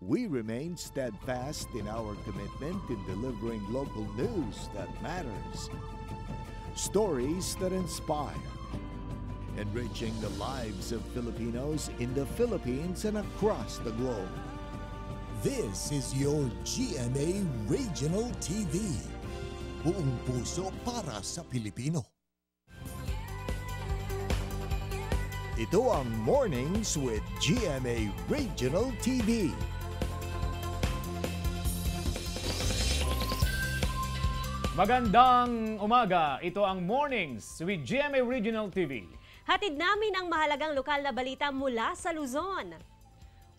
we remain steadfast in our commitment in delivering local news that matters, stories that inspire, enriching the lives of Filipinos in the Philippines and across the globe. This is your GMA Regional TV. Buong puso para sa Pilipino. Ito ang Mornings with GMA Regional TV. Magandang umaga. Ito ang Mornings with GMA Regional TV. Hatid namin ang mahalagang lokal na balita mula sa Luzon.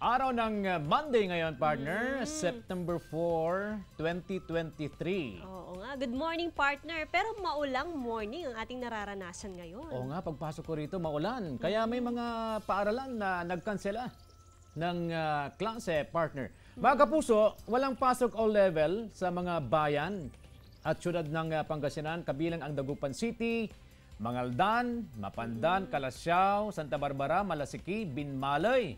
Araw ng Monday ngayon, partner, September 4, 2023. Oo nga, good morning partner. Pero maulang morning ang ating nararanasan ngayon. Oo nga, pagpasok ko rito, maulan. Kaya may mga paaralan na nagkansela ng klase, partner. Mga kapuso, walang pasok all level sa mga bayan at syudad ng Pangasinan, kabilang ang Dagupan City, Mangaldan, Mapandan, Calasiao, Santa Barbara, Malasiki, Binmalay,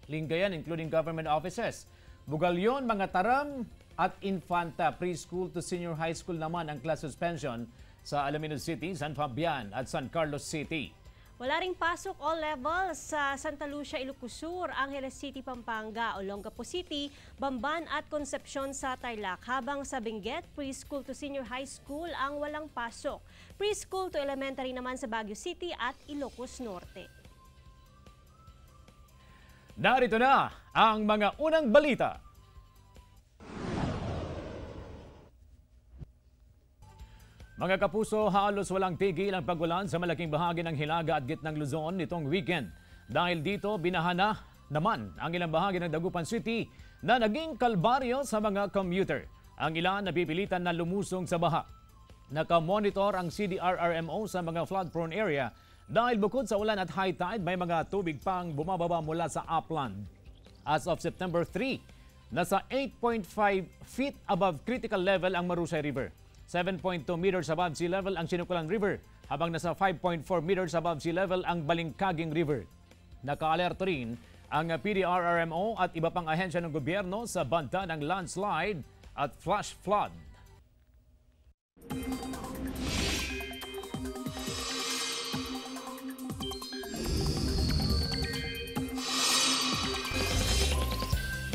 Lingayen, including government offices. Bugalyon, Mga Taram at Infanta, preschool to senior high school naman ang class suspension sa Alaminos City, San Fabian at San Carlos City. Wala ring pasok all levels sa Santa Lucia, Ilocos Sur, Angeles City, Pampanga, Olongapo City, Bamban at Concepcion sa Tarlac. Habang sa Benguet, preschool to senior high school ang walang pasok. Preschool to elementary naman sa Baguio City at Ilocos Norte. Narito na ang mga unang balita. Mga kapuso, halos walang tigil ang pagulan sa malaking bahagi ng Hilaga at Gitnang Luzon nitong weekend. Dahil dito, binahana naman ang ilang bahagi ng Dagupan City na naging kalbaryo sa mga commuter. Ang ilan napipilitan na lumusong sa baha. Nakamonitor ang CDRRMO sa mga flood-prone area dahil bukod sa ulan at high tide, may mga tubig pang bumababa mula sa upland. As of September 3, nasa 8.5 feet above critical level ang Marusay River. 7.2 meters above sea level ang Sinukulan River, habang nasa 5.4 meters above sea level ang Balingkaging River. Naka-alerto rin ang PDRRMO at iba pang ahensya ng gobyerno sa banta ng landslide at flash flood.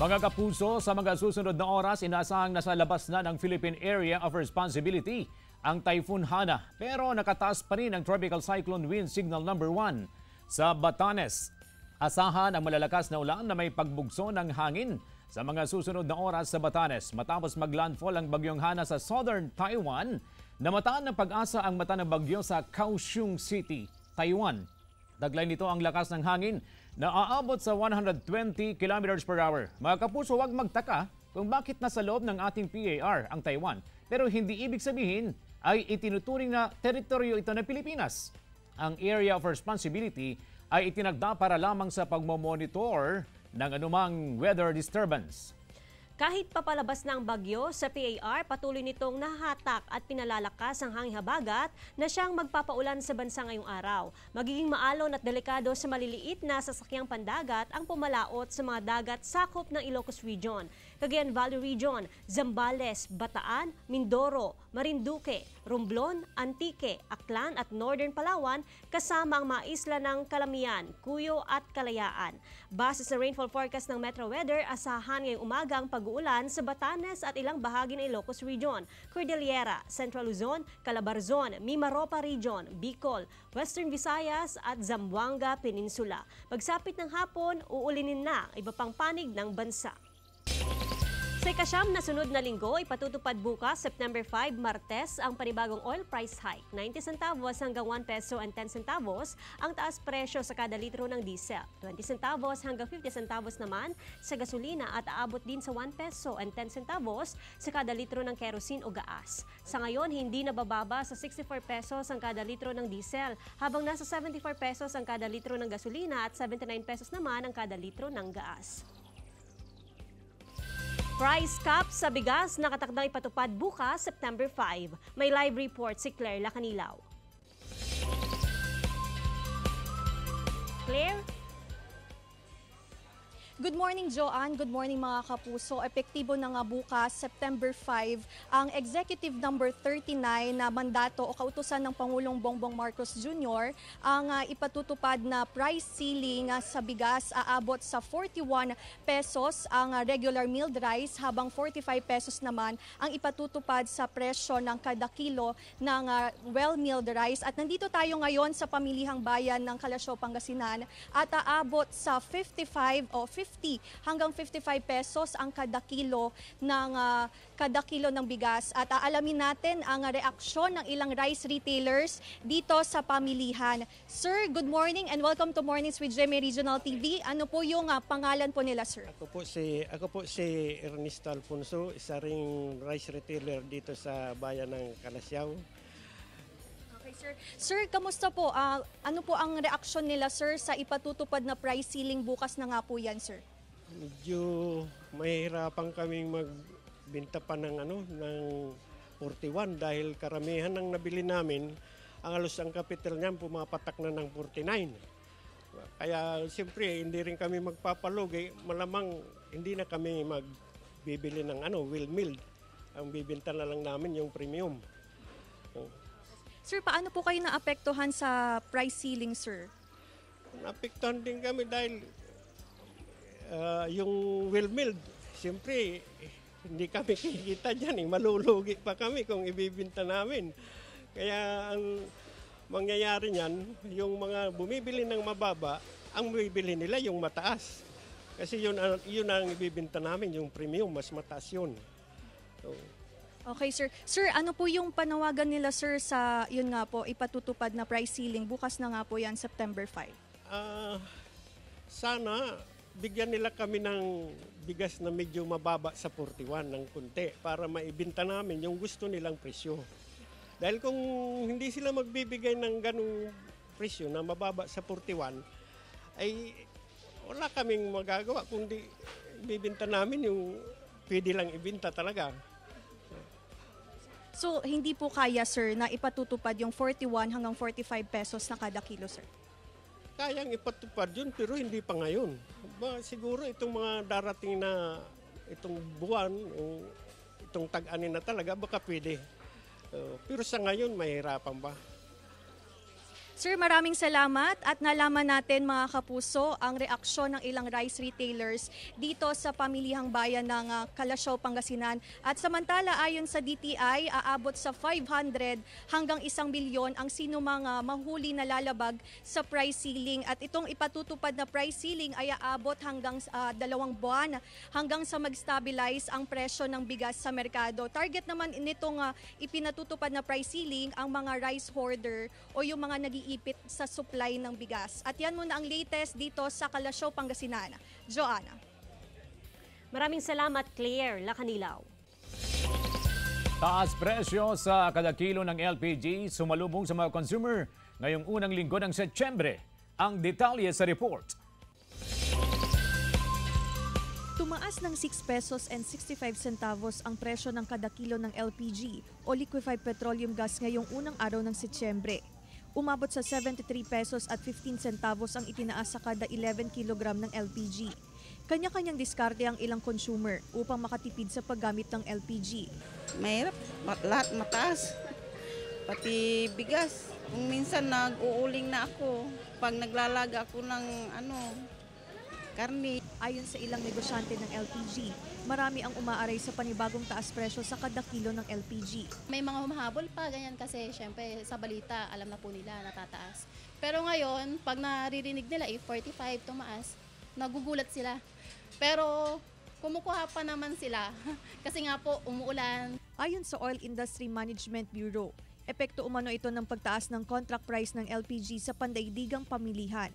Mga kapuso, sa mga susunod na oras, inaasahang nasa labas na ng Philippine Area of Responsibility ang Typhoon Hana. Pero nakataas pa rin ang Tropical Cyclone Wind Signal number 1 sa Batanes. Asahan ang malalakas na ulan na may pagbugso ng hangin sa mga susunod na oras sa Batanes. Matapos maglandfall ang bagyong Hana sa southern Taiwan, namataan ng pag-asa ang mata ng bagyo sa Kaohsiung City, Taiwan. Daglay nito ang lakas ng hangin na aabot sa 120 km per hour. Mga kapuso, huwag magtaka kung bakit nasa loob ng ating PAR ang Taiwan. Pero hindi ibig sabihin ay itinuturing na teritoryo ito ng Pilipinas. Ang Area of Responsibility ay itinagda para lamang sa pagmomonitor ng anumang weather disturbance. Kahit papalabas ng bagyo sa PAR, patuloy nitong nahatak at pinalalakas ang hangin habagat na siyang magpapaulan sa bansa ngayong araw. Magiging maalon at delikado sa maliliit na sasakyang pandagat ang pumalaot sa mga dagat sakop ng Ilocos Region, Cagayan Valley Region, Zambales, Bataan, Mindoro, Marinduque, Romblon, Antique, Aklan at Northern Palawan kasama ang mga isla ng Calamian, Cuyo at Kalayaan. Base sa rainfall forecast ng Metro Weather, asahan ngayong umaga ang pag-uulan sa Batanes at ilang bahagi ng Ilocos Region, Cordillera, Central Luzon, Calabarzon, Mimaropa Region, Bicol, Western Visayas at Zamboanga Peninsula. Pagsapit ng hapon, uulinin na ang iba pang panig ng bansa. Sa ikasyam na sunod na linggo, ipatutupad bukas, September 5, Martes, ang panibagong oil price hike. 90 centavos hanggang 1 peso and 10 centavos ang taas presyo sa kada litro ng diesel. 20 centavos hanggang 50 centavos naman sa gasolina at aabot din sa 1 peso and 10 centavos sa kada litro ng kerosene o gaas. Sa ngayon, hindi nabababa sa 64 pesos ang kada litro ng diesel, habang nasa 74 pesos ang kada litro ng gasolina at 79 pesos naman ang kada litro ng gaas. Price cap sa bigas nakatakdang ipatupad bukas, September 5. May live report si Claire Lacanilaw. Claire? Good morning, Joanne. Good morning, mga kapuso. Epektibo na nga bukas, September 5, ang Executive Number 39 na mandato o kautusan ng Pangulong Bongbong Marcos Jr. ang ipatutupad na price ceiling sa bigas aabot sa 41 pesos ang regular milled rice habang 45 pesos naman ang ipatutupad sa presyo ng kada kilo ng well-milled rice. At nandito tayo ngayon sa pamilihang bayan ng Kalasyaw, Pangasinan at aabot sa 50 hanggang 55 pesos ang kada kilo ng bigas. At aalamin natin ang reaksyon ng ilang rice retailers dito sa pamilihan. Sir, good morning and welcome to Mornings with GMA Regional TV. Ano po yung pangalan po nila, sir? Ako po si Ernesto Alfonso, isa ring rice retailer dito sa bayan ng Kalasyaw. Okay, sir. Sir, kamusta po? Ano po ang reaksyon nila, sir, sa ipatutupad na price ceiling bukas na nga po yan, sir? Medyo mahirapan kaming magbenta pa ng 41 dahil karamihan ng nabili namin, ang halos ang capital niyan pumapatak na ng 49. Kaya siyempre hindi rin kami magpapalugi, malamang hindi na kami magbibili ng well milled. Ang bibenta na lang namin yung premium. Sir, paano po kayo naapektuhan sa price ceiling, sir? Naapektuhan din kami dahil yung well-milled, siyempre, hindi kami kikita dyan. Malulugi pa kami kung ibibinta namin. Kaya ang mangyayari niyan, yung mga bumibili ng mababa, ang bumibili nila yung mataas. Kasi yun ang ibibinta namin, yung premium, mas mataas yun. So, okay, sir. Sir, ano po yung panawagan nila, sir, sa yun nga po, ipatutupad na price ceiling? Bukas na nga po yan, September 5. Sana bigyan nila kami ng bigas na medyo mababa sa 41 ng kunti para maibenta namin yung gusto nilang presyo. Dahil kung hindi sila magbibigay ng ganung presyo na mababa sa 41, ay wala kaming magagawa kundi ibibenta namin yung pwede lang ibenta talaga. So, hindi po kaya, sir, na ipatutupad yung 41 hanggang 45 pesos na kada kilo, sir? Kayang ipatupad yun pero hindi pa ngayon. Siguro itong mga darating na itong buwan, itong tag-ani na talaga, baka pwede. Pero sa ngayon, mahirapan ba? Sir, maraming salamat at nalaman natin, mga kapuso, ang reaksyon ng ilang rice retailers dito sa pamilihang bayan ng Kalasyaw, Pangasinan. At samantala, ayon sa DTI, aabot sa 500 hanggang 1 bilyon ang sinumang mahuli na lalabag sa price ceiling. At itong ipatutupad na price ceiling ay aabot hanggang 2 buwan hanggang sa mag-stabilize ang presyo ng bigas sa merkado. Target naman nitong ipinatutupad na price ceiling ang mga rice hoarder o yung mga nag-iipit sa supply ng bigas. At yan muna ang latest dito sa Kalasyaw, Pangasinan. Joanna. Maraming salamat, Claire Lacanilaw. Taas presyo sa kada kilo ng LPG sumalubong sa mga consumer ngayong unang linggo ng Setyembre. Ang detalye sa report. Tumaas ng 6 pesos and 65 centavos ang presyo ng kada kilo ng LPG o liquefied petroleum gas ngayong unang araw ng Setyembre. Umabot sa 73 pesos at 15 centavos ang itinaas sa kada 11 kilogram ng LPG. Kanya-kanyang diskarte ang ilang consumer upang makatipid sa paggamit ng LPG. Mahirap, lahat mataas. Pati bigas. Kung minsan nag-uuling na ako pag naglalaga ako ng karne. Ayon sa ilang negosyante ng LPG, marami ang umaaray sa panibagong taas presyo sa kada kilo ng LPG. May mga humahabol pa, ganyan kasi syempre sa balita alam na po nila natataas. Pero ngayon, pag naririnig nila 45 tumaas, nagugulat sila. Pero kumukuha pa naman sila kasi nga po umuulan. Ayon sa Oil Industry Management Bureau, epekto umano ito ng pagtaas ng contract price ng LPG sa pandaigdigang pamilihan.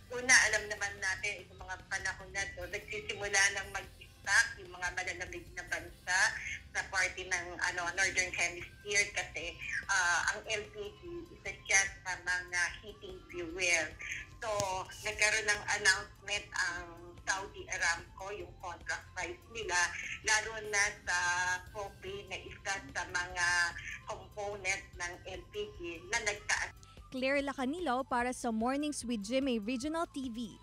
Una, alam naman natin itong mga panahon na ito, nagsisimula ng mag-stock yung mga malalamig na bansa sa party ng Northern Hemisphere kasi ang LPG isa siya sa mga heating fuel. So, nagkaroon ng announcement ang Saudi Aramco, yung contract price nila, lalo na sa propane na isa sa mga component ng LPG na nagtaas. Claire Lacanilaw para sa Mornings with GMA Regional TV.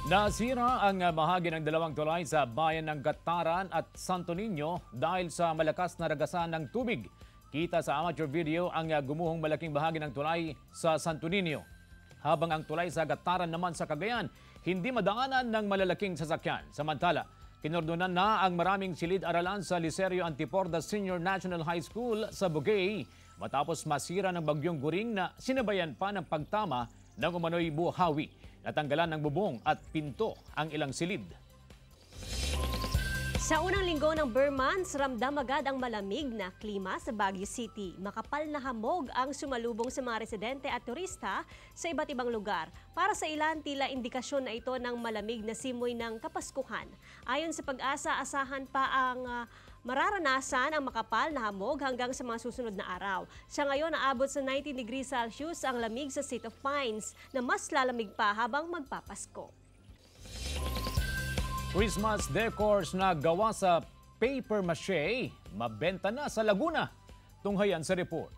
Nasira ang bahagi ng dalawang tulay sa bayan ng Gataran at Santo Niño dahil sa malakas na ragasan ng tubig. Kita sa amateur video ang gumuhong malaking bahagi ng tulay sa Santo Niño. Habang ang tulay sa Gataran naman sa Cagayan, hindi madaanan ng malalaking sasakyan. Samantala, kinordonan na ang maraming silid-aralan sa Licerio Antiporda Senior National High School sa Bugay matapos masira ng bagyong Guring na sinabayan pa ng pagtama ng umano'y buhawi. Natanggalan ng bubong at pinto ang ilang silid. Sa unang linggo ng Burr months, ramdam agad ang malamig na klima sa Baguio City. Makapal na hamog ang sumalubong sa mga residente at turista sa iba't ibang lugar. Para sa ilan, tila indikasyon na ito ng malamig na simoy ng Kapaskuhan. Ayon sa Pag-asa, asahan pa ang mararanasan ang makapal na hamog hanggang sa mga susunod na araw. Sa ngayon, naabot sa 19 degrees Celsius ang lamig sa State of Pines na mas lalamig pa habang magpapasko. Christmas decors na gawa sa paper mache, mabenta na sa Laguna. Tunghayan sa report.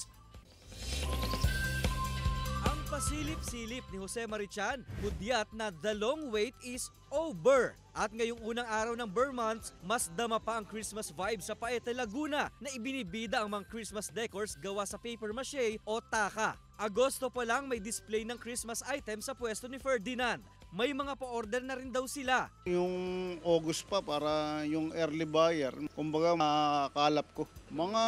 Ang pasilip-silip ni Jose Marichan, hudyat na the long wait is over. At ngayong unang araw ng Burr months, mas dama pa ang Christmas vibe sa Paete, Laguna na ibinibida ang mga Christmas decors gawa sa paper mache o taka. Agosto pa lang may display ng Christmas items sa pwesto ni Ferdinand. May mga pa-order na rin daw sila. Yung August pa para yung early buyer, kumbaga makakalap ko. Mga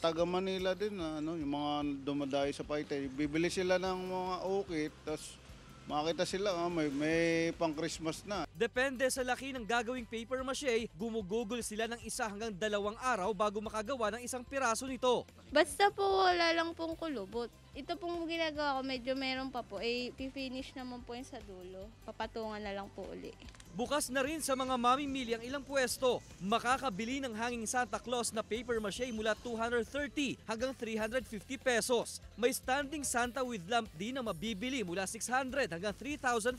taga Manila din, yung mga dumadayo sa Paite, bibili sila ng mga ukit, tapos makita sila, may pang Christmas na. Depende sa laki ng gagawing paper mache, gumugugol sila ng 1 hanggang 2 araw bago makagawa ng isang piraso nito. Basta po wala lang pong kulubot. Ito pong ginagawa ko, medyo meron pa po, pipinish naman po yung sa dulo. Papatungan na lang po uli. Bukas na rin sa mga mamimili ang ilang pwesto. Makakabili ng hanging Santa Claus na paper mache mula 230 hanggang 350 pesos. May standing Santa with lamp din na mabibili mula 600 hanggang 3,500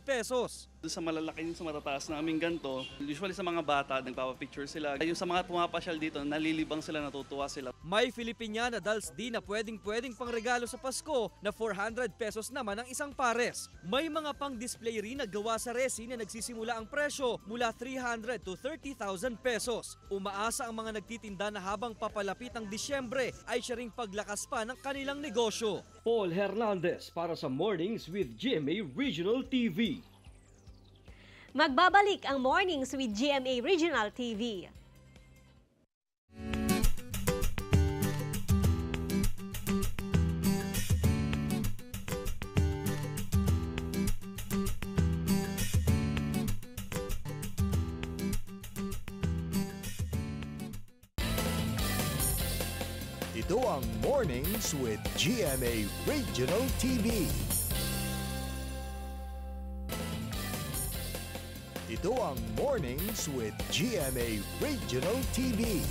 pesos. Sa malalaki sa matataas namin ganito, usually sa mga bata, nagpapapicture sila. Yung sa mga pumapasyal dito, nalilibang sila, natutuwa sila. May Filipiniana dolls din na pwedeng pangregalo sa Pasko na 400 pesos naman ang isang pares. May mga pang-display rin na gawa sa resin na nagsisimula ang presyo mula 300 to 30,000 pesos. Umaasa ang mga nagtitinda na habang papalapit ang Disyembre ay siya ring paglakas pa ng kanilang negosyo. Paul Hernandez para sa Mornings with GMA Regional TV. Magbabalik ang Mornings with GMA Regional TV. Ito ang Mornings with GMA Regional TV. Ito ang Mornings with GMA Regional TV.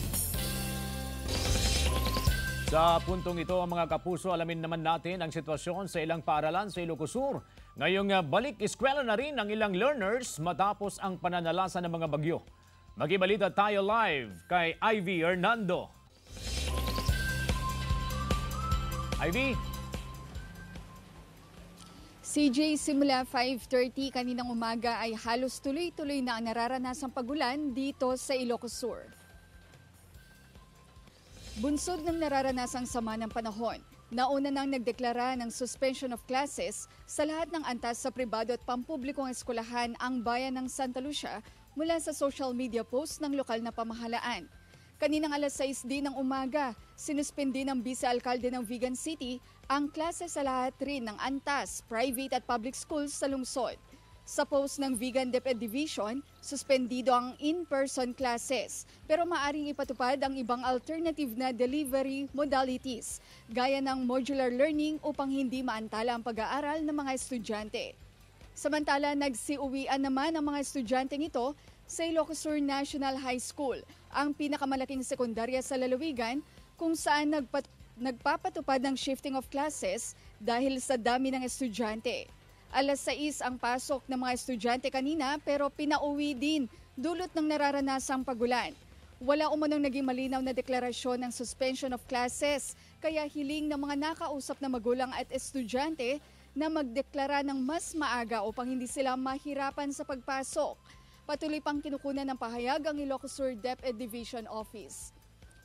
Sa puntong ito, mga kapuso, alamin naman natin ang sitwasyon sa ilang paaralan sa Ilocos Sur. Ngayong balik eskwela na rin ang ilang learners matapos ang pananalasan ng mga bagyo. Magibalita tayo live kay Ivy Hernando. Ivy? CJ, simula 5:30 kaninang umaga ay halos tuloy-tuloy na ang nararanasang pagulan dito sa Ilocos Sur. Bunsod ng nararanasang sama ng panahon, nauna nang nagdeklara ng suspension of classes sa lahat ng antas sa pribado at pampublikong eskwelahan ang bayan ng Santa Lucia mula sa social media post ng lokal na pamahalaan. Kaninang alas 6 din ng umaga, sinuspindi ng Vice-Alkalde ng Vigan City ang klase sa lahat rin ng antas, private at public schools sa lungsod. Sa post ng Vigan DepEd Division, suspendido ang in-person classes pero maaring ipatupad ang ibang alternative na delivery modalities gaya ng modular learning upang hindi maantala ang pag-aaral ng mga estudyante. Samantala, nagsiuwian naman ang mga estudyanteng ito sa Ilocos Sur National High School, ang pinakamalaking sekundarya sa lalawigan kung saan nagpapatupad ng shifting of classes dahil sa dami ng estudyante. Alas 6 ang pasok ng mga estudyante kanina pero pinauwi din dulot ng nararanasang pagulan. Wala umanong naging malinaw na deklarasyon ng suspension of classes kaya hiling ng mga nakausap na magulang at estudyante na magdeklara ng mas maaga upang hindi sila mahirapan sa pagpasok. Patuloy pang kinukunan ng pahayag ang Ilocos Sur DepEd Division Office.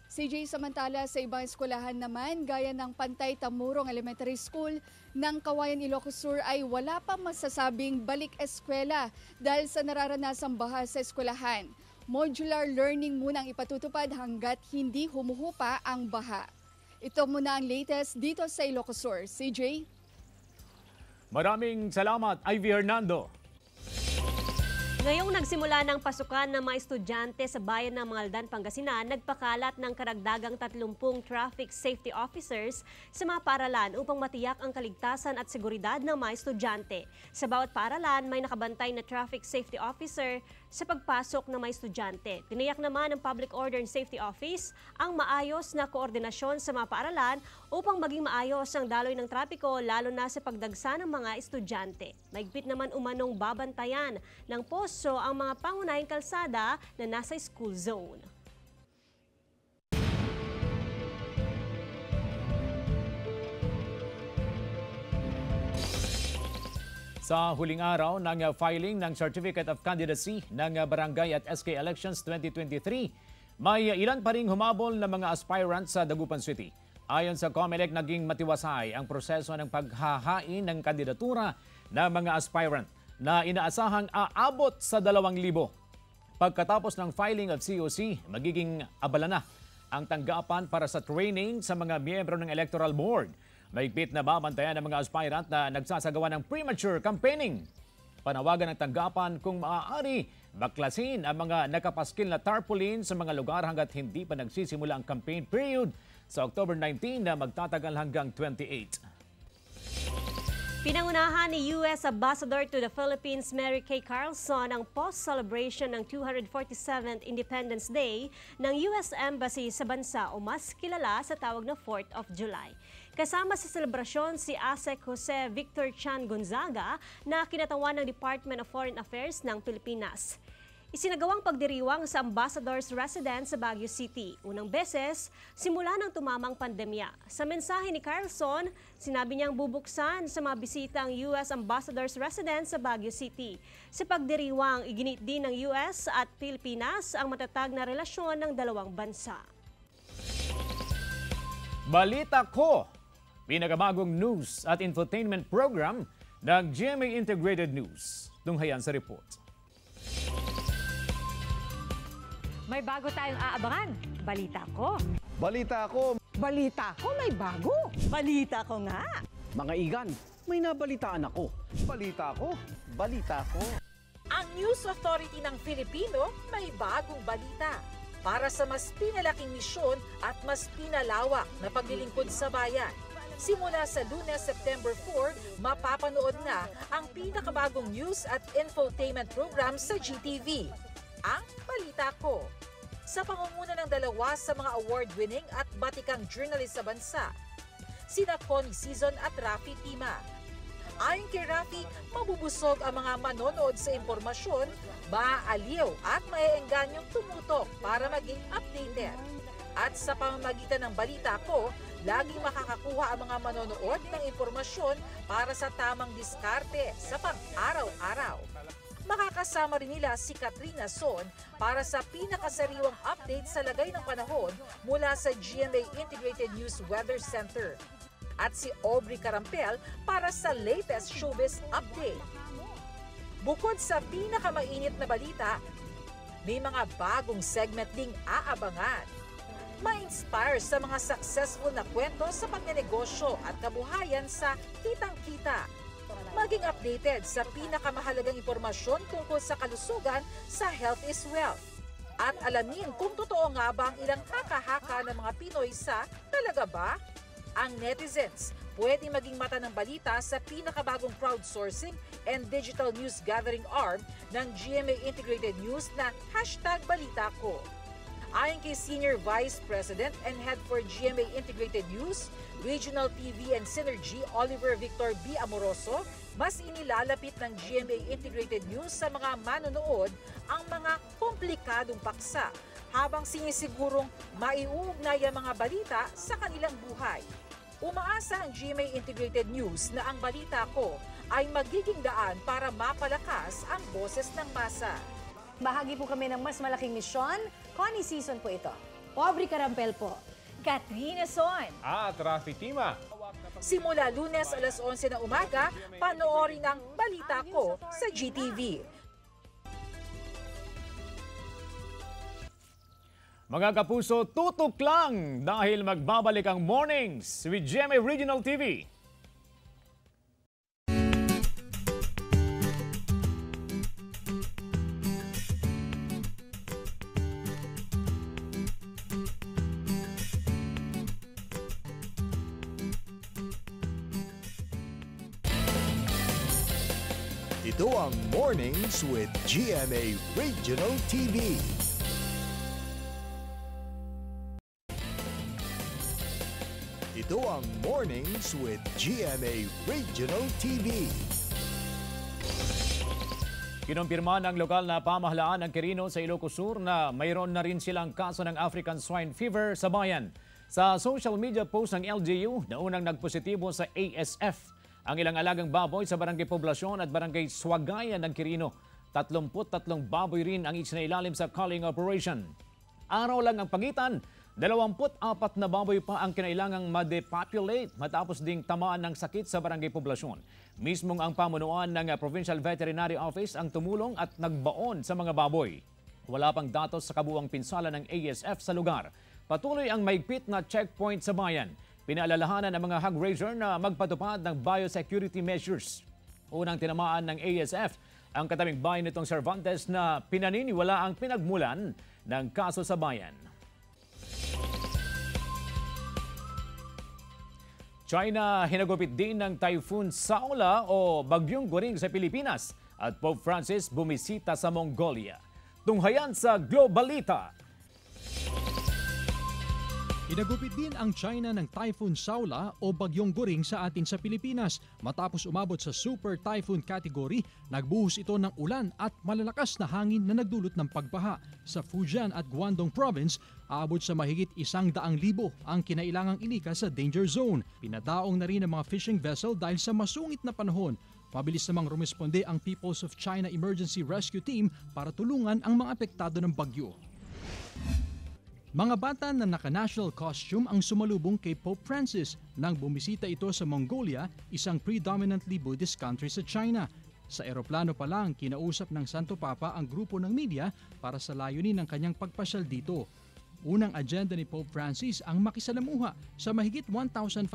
CJ, samantala sa ibang eskwelahan naman gaya ng Pantay Tamurong Elementary School ng Kawayan, Ilocos Sur ay wala pa masasabing balik eskwela dahil sa nararanasang baha sa eskwelahan. Modular learning munang ipatutupad hanggat hindi humuhupa ang baha. Ito muna ang latest dito sa Ilocos Sur. CJ? Maraming salamat, Ivy Hernando. Ngayong nagsimula ng pasukan ng mga estudyante sa bayan ng Mangaldan, Pangasinan, nagpakalat ng karagdagang 30 traffic safety officers sa mga paaralan upang matiyak ang kaligtasan at seguridad ng mga estudyante. Sa bawat paaralan, may nakabantay na traffic safety officer sa pagpasok ng mga estudyante. Tiniyak naman ng Public Order and Safety Office ang maayos na koordinasyon sa mga paaralan upang maging maayos ang daloy ng trapiko lalo na sa pagdagsa ng mga estudyante. Maigpit naman umanong babantayan ng poso ang mga pangunahing kalsada na nasa school zone. Sa huling araw ng filing ng Certificate of Candidacy ng Barangay at SK Elections 2023, may ilan pa ring humabol na mga aspirants sa Dagupan City. Ayon sa COMELEC, naging matiwasay ang proseso ng paghahain ng kandidatura ng mga aspirant na inaasahang aabot sa 2,000. Pagkatapos ng filing of COC, magiging abala na ang tanggapan para sa training sa mga miyembro ng Electoral Board. Mahigpit na babantayan ng mga aspirant na nagsasagawa ng premature campaigning. Panawagan ng tanggapan kung maaari baklasin ang mga nakapaskil na tarpaulin sa mga lugar hanggat hindi pa nagsisimula ang campaign period sa October 19 na magtatagal hanggang 28. Pinangunahan ni U.S. Ambassador to the Philippines Mary Kay Carlson ang post-celebration ng 247th Independence Day ng U.S. Embassy sa bansa o mas kilala sa tawag na 4th of July. Kasama sa selebrasyon si ASEC Jose Victor Chan Gonzaga na kinatawan ng Department of Foreign Affairs ng Pilipinas. Isinagawang pagdiriwang sa Ambassador's Residence sa Baguio City. Unang beses, simula ng tumamang pandemya. Sa mensahe ni Carlson, sinabi niyang bubuksan sa mga bisita ang U.S. Ambassador's Residence sa Baguio City. Sa pagdiriwang, iginit din ng U.S. at Pilipinas ang matatag na relasyon ng dalawang bansa. Balita Ko! Pinakabagong news at infotainment program ng GMA Integrated News. Tunghayan sa report. May bago tayong aabangan. Balita Ko. Balita Ko. Balita Ko, may bago. Balita Ko nga. Mga igan, may nabalitaan ako. Balita Ko. Balita Ko. Ang News Authority ng Filipino may bagong balita para sa mas pinalaking misyon at mas pinalawak na paglilingkod sa bayan. Simula sa Lunes, September 4, mapapanood na ang pinakabagong news at infotainment program sa GTV. Ang Balita Ko. Sa pangunguna ng dalawa sa mga award-winning at batikang journalist sa bansa, sina Connie Season at Rafi Tima. Ayon kay Rafi, mabubusog ang mga manonood sa impormasyon, maaaliw at maeenganyong tumutok para maging updated. At sa pamamagitan ng Balita Ko, laging makakakuha ang mga manonood ng impormasyon para sa tamang diskarte sa pang-araw-araw. Makakasama rin nila si Katrina Son para sa pinakasariwang update sa lagay ng panahon mula sa GMA Integrated News Weather Center. At si Aubrey Carampel para sa latest showbiz update. Bukod sa pinakamainit na balita, may mga bagong segment ding aabangan. Ma-inspire sa mga successful na kwento sa pagnenegosyo at kabuhayan sa kitang-kita. Maging updated sa pinakamahalagang impormasyon tungkol sa kalusugan sa Health is Wealth. At alamin kung totoo nga ba ang ilang haka-haka ng mga Pinoy sa talaga ba? Ang netizens pwede maging mata ng balita sa pinakabagong crowdsourcing and digital news gathering arm ng GMA Integrated News na #BalitaKo. Ayon kay Senior Vice President and Head for GMA Integrated News, Regional TV and Synergy, Oliver Victor B. Amoroso, mas inilalapit ng GMA Integrated News sa mga manonood ang mga komplikadong paksa habang sinisigurong maiuugnay ang mga balita sa kanilang buhay. Umaasa ang GMA Integrated News na ang balita ko ay magiging daan para mapalakas ang boses ng masa. Bahagi po kami ng mas malaking misyon. Connie Season po ito. Aubrey Carampel po. Katrina Son. At Rafi Tima. Simula Lunes alas 11 ng umaga, panoorin ang balita ko sa GTV. Mga kapuso, tutok lang dahil magbabalik ang Mornings with GMA Regional TV. Ito ang Mornings with GMA Regional TV. Ito ang Mornings with GMA Regional TV. Kinumpirma ng lokal na pamahalaan ng Quirino sa Ilocos Sur na mayroon na rin silang kaso ng African Swine Fever sa bayan. Sa social media post ng LGU, naunang nagpositibo sa ASF ang ilang alagang baboy sa Barangay Poblasyon at Barangay Swagayan ng Quirino. 33 baboy rin ang isinailalim sa culling operation. Araw lang ang pagitan, 24 na baboy pa ang kinailangang ma-depopulate matapos ding tamaan ng sakit sa Barangay Poblasyon. Mismong ang pamunuan ng Provincial Veterinary Office ang tumulong at nagbaon sa mga baboy. Wala pang datos sa kabuuang pinsala ng ASF sa lugar. Patuloy ang maigpit na checkpoint sa bayan. Pinaalalahanan ng mga hog raiser na magpatupad ng biosecurity measures. Unang tinamaan ng ASF ang katabing bayan nitong Cervantes na pinaniniwala ang pinagmulan ng kaso sa bayan. China hinagupit din ng Typhoon Saola o Bagyong Goring sa Pilipinas at Pope Francis bumisita sa Mongolia. Tunghayan sa Globalita. Inagupit din ang China ng Typhoon Saola o Bagyong Goring sa atin sa Pilipinas. Matapos umabot sa Super Typhoon category, nagbuhos ito ng ulan at malalakas na hangin na nagdulot ng pagbaha. Sa Fujian at Guangdong Province, aabot sa mahigit 100,000 ang kinailangang ilikas sa danger zone. Pinadaong na rin ang mga fishing vessel dahil sa masungit na panahon. Mabilis namang rumisponde ang Peoples of China Emergency Rescue Team para tulungan ang mga apektado ng bagyo. Mga bata na naka-national costume ang sumalubong kay Pope Francis nang bumisita ito sa Mongolia, isang predominantly Buddhist country sa China. Sa eroplano pa lang, kinausap ng Santo Papa ang grupo ng media para sa layunin ng kanyang pagpasyal dito. Unang agenda ni Pope Francis ang makisalamuha sa mahigit 1,500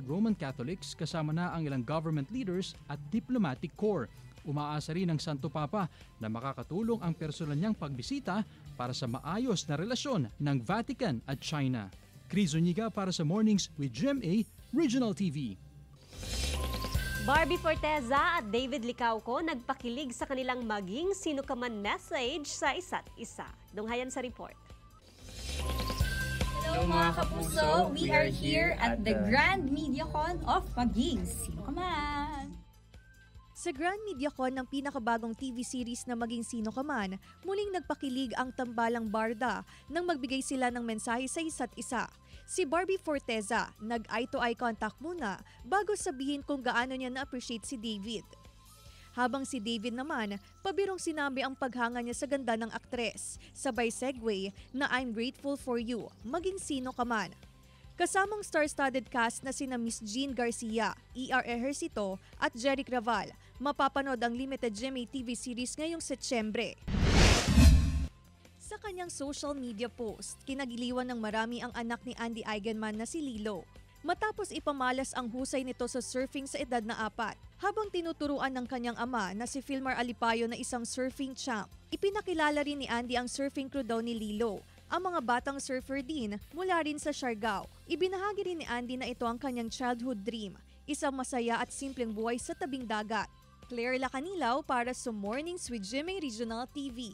Roman Catholics kasama na ang ilang government leaders at diplomatic corps. Umaasa rin ng Santo Papa na makakatulong ang personal niyang pagbisita para sa maayos na relasyon ng Vatican at China. Chris Zuniga para sa Mornings with GMA Regional TV. Barbie Forteza at David Licauco nagpakilig sa kanilang maging sino ka man message sa isa't isa. Dunghayan sa report. Hello mga kapuso! We are here at the Grand MediaCon of Maging Sino Ka Man! Sa Grand MediaCon ng pinakabagong TV series na Maging Sino Ka Man, muling nagpakilig ang tambalang barda nang magbigay sila ng mensahe sa isa't isa. Si Barbie Forteza, nag-eye-to-eye contact muna bago sabihin kung gaano niya na-appreciate si David. Habang si David naman, pabirong sinabi ang paghanga niya sa ganda ng aktres. Sabay segue na I'm grateful for you, maging sino ka man. Kasamang star-studded cast na sina Miss Jean Garcia, E.R. Ejercito at Jeric Raval, mapapanood ang limited GMA TV series ngayong Setyembre. Sa kanyang social media post, kinagiliwan ng marami ang anak ni Andy Eigenman na si Lilo. Matapos ipamalas ang husay nito sa surfing sa edad na 4, habang tinuturuan ng kanyang ama na si Filmar Alipayo na isang surfing champ. Ipinakilala rin ni Andy ang surfing crew daw ni Lilo, ang mga batang surfer din mula rin sa Siargao. Ibinahagi rin ni Andy na ito ang kanyang childhood dream, isang masaya at simpleng buhay sa tabing dagat. Claire Lacanilaw para sa Mornings with GMA Regional TV.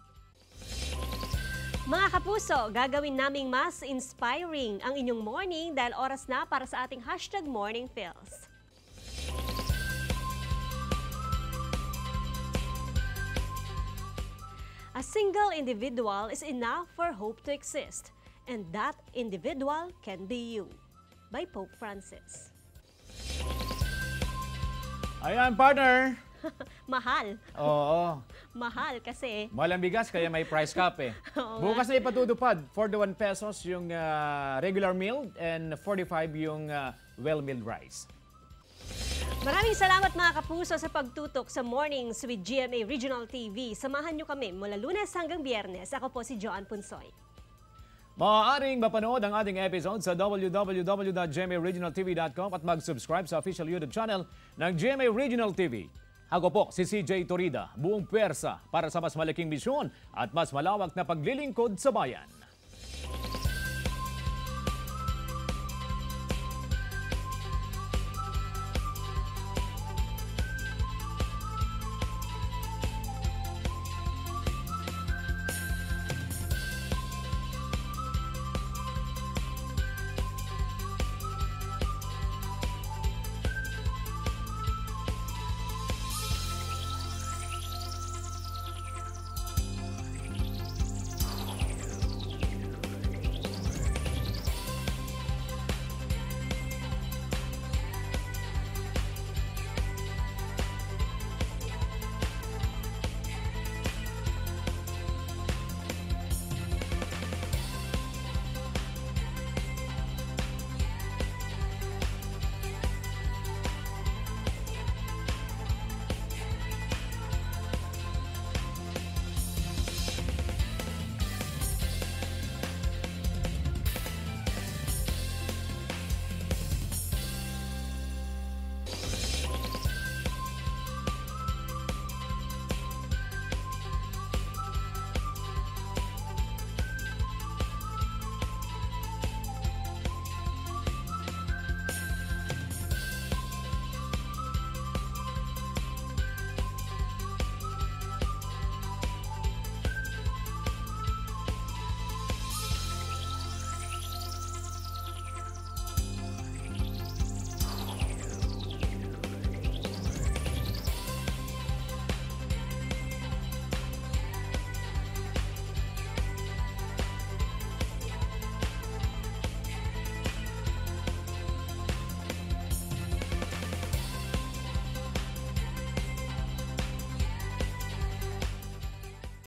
Mga kapuso, gagawin naming mas inspiring ang inyong morning dahil oras na para sa ating #MorningPills. A single individual is enough for hope to exist, and that individual can be you. By Pope Francis. Ayan, partner. Mahal. Oo. Mahal kasi. Mahal ang bigas kaya may price cap eh. Bukas na ipatutupad, 41 pesos yung regular milled and 45 yung well-milled rice. Maraming salamat mga kapuso sa pagtutok sa Mornings with GMA Regional TV. Samahan nyo kami mula Lunes hanggang Biyernes. Ako po si Joan Punsoy. Maaaring mapanood ang ating episode sa www.gmaregionaltv.com at mag-subscribe sa official YouTube channel ng GMA Regional TV. Ako po si CJ Torida, buong pwersa para sa mas malaking misyon at mas malawak na paglilingkod sa bayan.